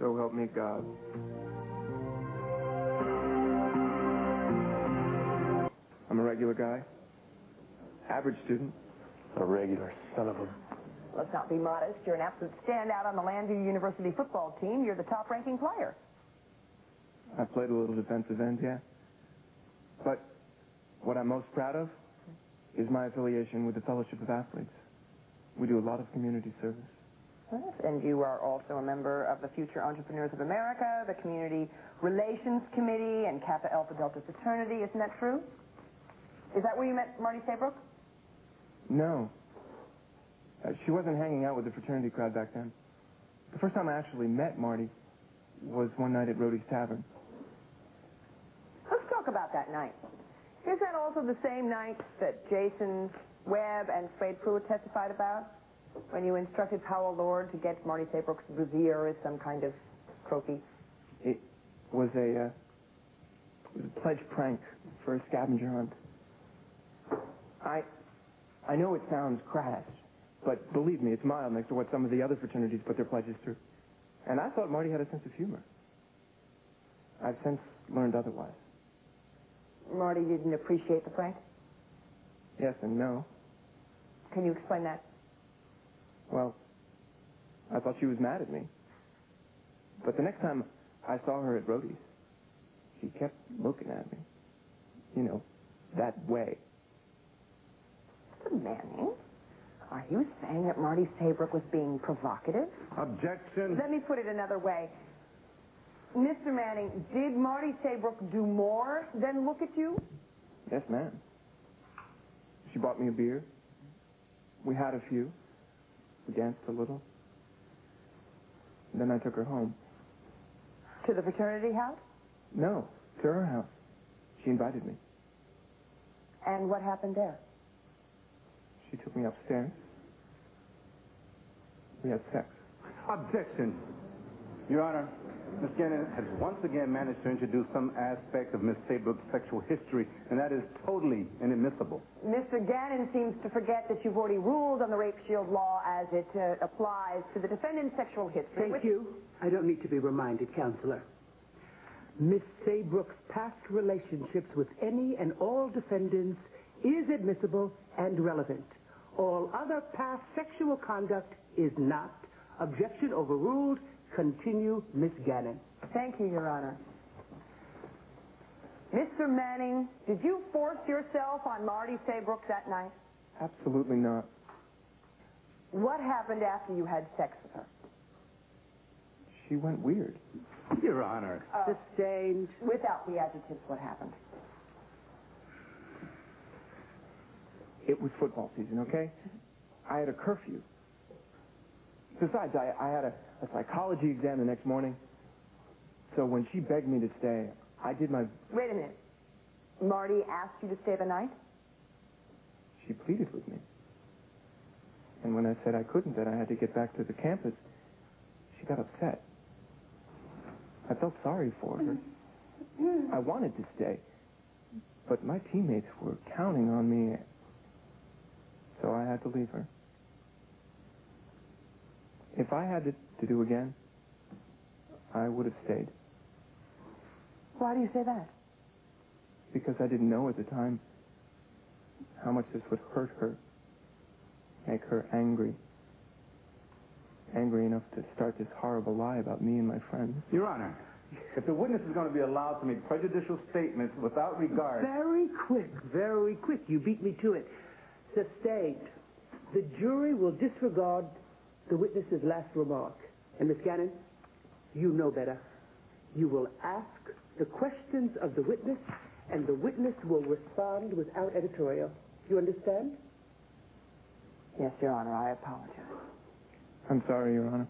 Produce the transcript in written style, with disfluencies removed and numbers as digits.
So help me God. I'm a regular guy. Average student. A regular son of a... Let's not be modest. You're an absolute standout on the Landview University football team. You're the top-ranking player. I played a little defensive end, yeah. But what I'm most proud of is my affiliation with the Fellowship of Athletes. We do a lot of community service. Yes, and you are also a member of the Future Entrepreneurs of America, the Community Relations Committee, and Kappa Alpha Delta Fraternity. Isn't that true? Is that where you met Marty Saybrook? No. She wasn't hanging out with the fraternity crowd back then. The first time I actually met Marty was one night at Rhodey's Tavern. Let's talk about that night. Is that also the same night that Jason Webb and Spade Pruitt testified about? When you instructed Powell Lord to get Marty Saybrook's brassiere as some kind of trophy? It was a pledge prank for a scavenger hunt. I know it sounds crass, but believe me, it's mild next to what some of the other fraternities put their pledges through. And I thought Marty had a sense of humor. I've since learned otherwise. Marty didn't appreciate the prank? Yes and no. Can you explain that? Well, I thought she was mad at me. But the next time I saw her at Rhodey's, she kept looking at me. You know, that way. Mr. Manning, are you saying that Marty Saybrook was being provocative? Objection. Let me put it another way. Mr. Manning, did Marty Saybrook do more than look at you? Yes, ma'am. She bought me a beer. We had a few. We danced a little. And then I took her home. To the fraternity house? No, to her house. She invited me. And what happened there? She took me upstairs. We had sex. Objection. Your Honor, Miss Gannon has once again managed to introduce some aspect of Miss Saybrook's sexual history, and that is totally inadmissible. Mr. Gannon seems to forget that you've already ruled on the rape shield law as it applies to the defendant's sexual history. Thank you. I don't need to be reminded, Counselor. Miss Saybrook's past relationships with any and all defendants is admissible and relevant. All other past sexual conduct is not. Objection overruled. Continue, Miss Gannon. Thank you, Your Honor. Mr. Manning, did you force yourself on Marty Saybrook that night? Absolutely not. What happened after you had sex with her? She went weird. Your Honor. Sustained. Without the adjectives, what happened? It was football season, okay? I had a curfew. Besides, I had a psychology exam the next morning. So when she begged me to stay, I did my... Wait a minute. Marty asked you to stay the night? She pleaded with me. And when I said I couldn't, that I had to get back to the campus, she got upset. I felt sorry for her. I wanted to stay. But my teammates were counting on me, so I had to leave her. If I had to do again, I would have stayed. Why do you say that? Because I didn't know at the time how much this would hurt her, make her angry. Angry enough to start this horrible lie about me and my friends. Your Honor, if the witness is going to be allowed to make prejudicial statements without regard... Very quick, very quick. You beat me to it. Sustained. The jury will disregard the witness's last remark. And, Miss Gannon, you know better. You will ask the questions of the witness, and the witness will respond without editorial. You understand? Yes, Your Honor, I apologize. I'm sorry, Your Honor.